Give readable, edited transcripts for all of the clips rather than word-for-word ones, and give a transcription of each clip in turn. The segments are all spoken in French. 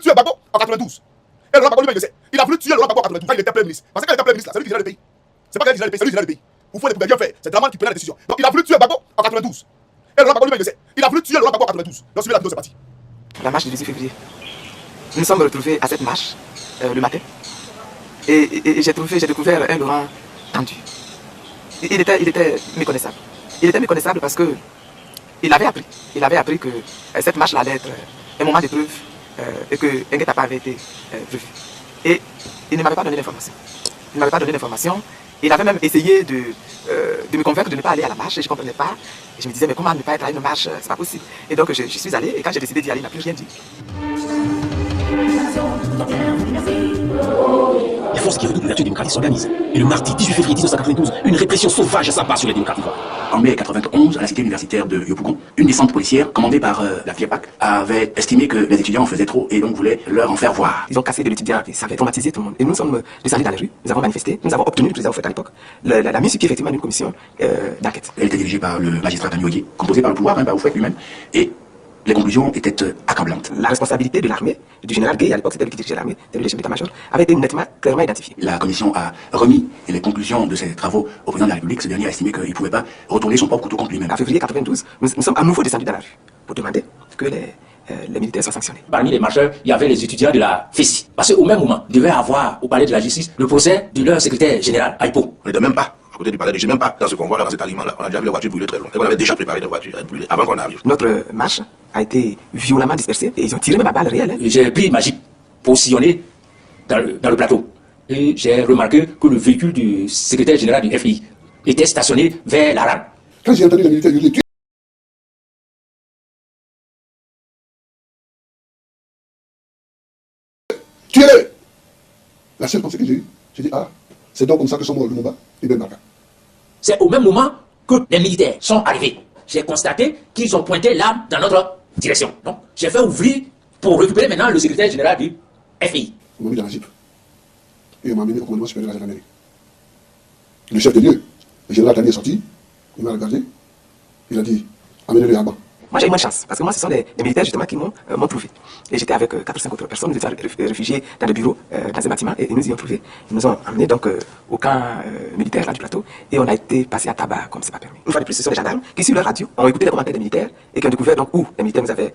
tuer Gbagbo en 92. Et Laurent Gbagbo lui-même, il le sait. Il a voulu tuer Laurent Gbagbo en 92 quand il était Premier ministre. Parce que quand il était Premier ministre, c'est lui qui gérait le pays. C'est pas qu'il gérait le pays, c'est lui qui gérait le pays. Vous pouvez bien faire. C'est Draman qui prenait la décision. Donc il a voulu tuer Gbagbo en 92. Et Laurent Gbagbo lui-même, il le sait. Il a voulu tuer Laurent Gbagbo en 92. Donc suivez la vidéo, c'est parti. La marche du 18 février. Nous nous sommes retrouvés à cette marche le matin. Et j'ai découvert un Laurent tendu. Il était méconnaissable. Il était méconnaissable parce que il avait appris que cette marche-là allait être un moment d'épreuve et que un guet-apens avait été prévu. Et il ne m'avait pas donné l'information. Il ne m'avait pas donné l'information. Il avait même essayé de me convaincre de ne pas aller à la marche et je ne comprenais pas. Et je me disais, mais comment ne pas être à une marche, c'est pas possible. Et donc je suis allé et quand j'ai décidé d'y aller, il n'a plus rien dit. Les forces qui redoutent l'ouverture démocratique s'organisent. Et le mardi 18 février 1992, une répression sauvage s'abat sur les démocrates ivoiriens. En mai 1991, à la cité universitaire de Yopougon, une descente policière commandée par la FIEPAC avait estimé que les étudiants en faisaient trop et donc voulait leur en faire voir. Ils ont cassé de l'étudiant et ça avait traumatisé tout le monde. Et nous sommes descendus dans les rues, nous avons manifesté, nous avons obtenu le président fait à l'époque la mise sur pied effectivement d'une commission d'enquête. Elle était dirigée par le magistrat Daniel, composé par le pouvoir, par Oufouet lui-même. Et les conclusions étaient accablantes. La responsabilité de l'armée, du général Gueye, à l'époque c'était lui qui dirigeait l'armée, c'était le chef d'état-major, avait été nettement, clairement identifiée. La commission a remis les conclusions de ses travaux au président de la République. Ce dernier a estimé qu'il ne pouvait pas retourner son propre couteau contre lui-même. En février 92, nous sommes à nouveau descendus dans la rue pour demander que les militaires soient sanctionnés. Parmi les marcheurs, il y avait les étudiants de la FESI. Parce qu'au même moment, il devait avoir au palais de la justice le procès de leur secrétaire général, Aipo. On n'était même pas à côté du palais de justice, même pas dans ce convoi-là, dans cet aliment-là. On a déjà vu les voitures brûler très loin. Et on avait déjà préparé des voitures à être brûlées avant qu'on arrive. Notre marche a été violemment dispersée et ils ont tiré même à balles réelles. J'ai pris ma jeep pour sillonner dans le plateau. Et j'ai remarqué que le véhicule du secrétaire général du FI était stationné vers la rame. Quand j'ai entendu les militaires hurler, tuez-le! La seule pensée que j'ai eue, j'ai dit, ah, c'est donc comme ça que sont morts Lumumba et Ben Barka. C'est au même moment que les militaires sont arrivés. J'ai constaté qu'ils ont pointé l'arme dans notre direction. Donc, j'ai fait ouvrir pour récupérer maintenant le secrétaire général du FI. On m'a mis dans la jeep. Et on m'a amené au commandement supérieur de la gendarmerie. Le chef de lieu, le général Tani est sorti, il m'a regardé, il a dit, amenez-le à bas. Moi j'ai eu moins de chance, parce que moi ce sont des militaires justement qui m'ont trouvé. Et j'étais avec 4 ou 5 autres personnes, nous étions réfugiés dans des bureaux, dans un bâtiment, et nous y ont trouvé. Ils nous ont amenés donc au camp militaire là, du plateau, et on a été passé à tabac comme c'est pas permis. Une fois de plus, ce sont les gendarmes qui sur leur radio ont écouté les commentaires des militaires, et qui ont découvert donc où les militaires nous avaient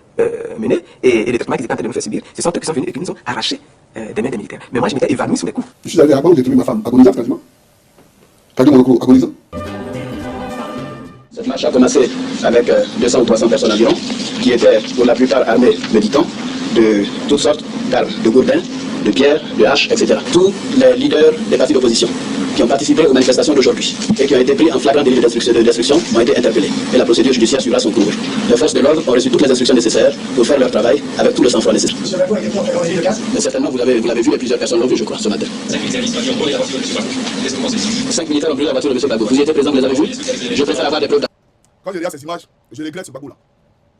menés, et les traitements qu'ils étaient en train de nous faire subir. Ce sont eux qui sont venus et qui nous ont arraché des mains des militaires. Mais moi je m'étais évanoui sous les coups. Je suis allé à bas où j'ai trouvé ma femme, agonisante quasiment. Kadi Monoko, agonisant. Cette marche a commencé avec 200 ou 300 personnes environ, qui étaient pour la plupart armés de ditons, de toutes sortes d'armes, de gourdins, de pierres, de haches, etc. Tous les leaders des partis d'opposition qui ont participé aux manifestations d'aujourd'hui et qui ont été pris en flagrant délit de destruction ont été interpellés. Et la procédure judiciaire suivra son cours. Les forces de l'ordre ont reçu toutes les instructions nécessaires pour faire leur travail avec tout le sang-froid nécessaire. Mais certainement, vous l'avez vu et plusieurs personnes l'ont vu, je crois, ce matin. 5 militaires ont pris la voiture de M. Gbagbo. Vous y étiez présent, vous les avez vus? Je préfère avoir des preuves. Quand je regarde ces images, je regrette ce Gbagbo là.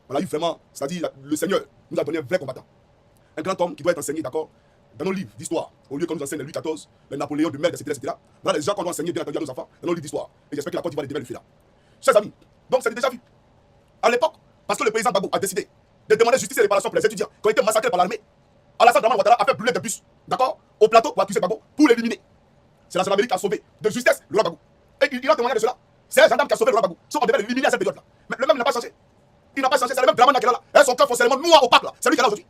On a eu vraiment, c'est-à-dire le Seigneur nous a donné un vrai combattant. Un grand homme qui doit être enseigné, d'accord, dans nos livres d'histoire, au lieu qu'on nous enseigne les Louis XIV, les Napoléon de Merde, etc. Voilà les gens qu'on doit enseigner bien entendu à nos enfants dans nos livres d'histoire. Et j'espère que la Côte d'Ivoire le fait là. Chers amis, donc c'est déjà vu. À l'époque, parce que le président Gbagbo a décidé de demander justice et réparation pour les étudiants qui ont été massacrés par l'armée, Alassane Dramane Ouattara a fait brûler des bus, d'accord, au plateau pour accuser Gbagbo, pour l'éliminer. C'est la Amérique qui a sauvé de justesse le roi Gbagbo. Et il a témoigné de cela. C'est un gendarme qui a sauvé le roi Gbagbo. Sauf qu'on devait l'éliminer à cette période-là. Mais le même n'a pas changé. Il n'a pas changé, c'est le même Dramane qui est là. Et son cœur foncièrement noir opaque là. C'est lui qui est là aujourd'hui.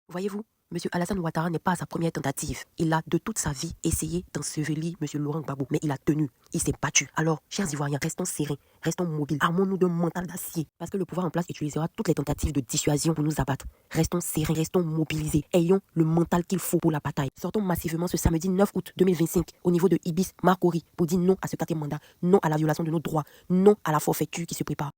Voyez-vous, M. Alassane Ouattara n'est pas à sa première tentative. Il a de toute sa vie essayé d'ensevelir M. Laurent Gbagbo, mais il a tenu, il s'est battu. Alors, chers Ivoiriens, restons sereins, restons mobiles, armons-nous d'un mental d'acier, parce que le pouvoir en place utilisera toutes les tentatives de dissuasion pour nous abattre. Restons sereins, restons mobilisés, ayons le mental qu'il faut pour la bataille. Sortons massivement ce samedi 9 août 2025 au niveau de Ibis Marcory pour dire non à ce 4e mandat, non à la violation de nos droits, non à la forfaiture qui se prépare.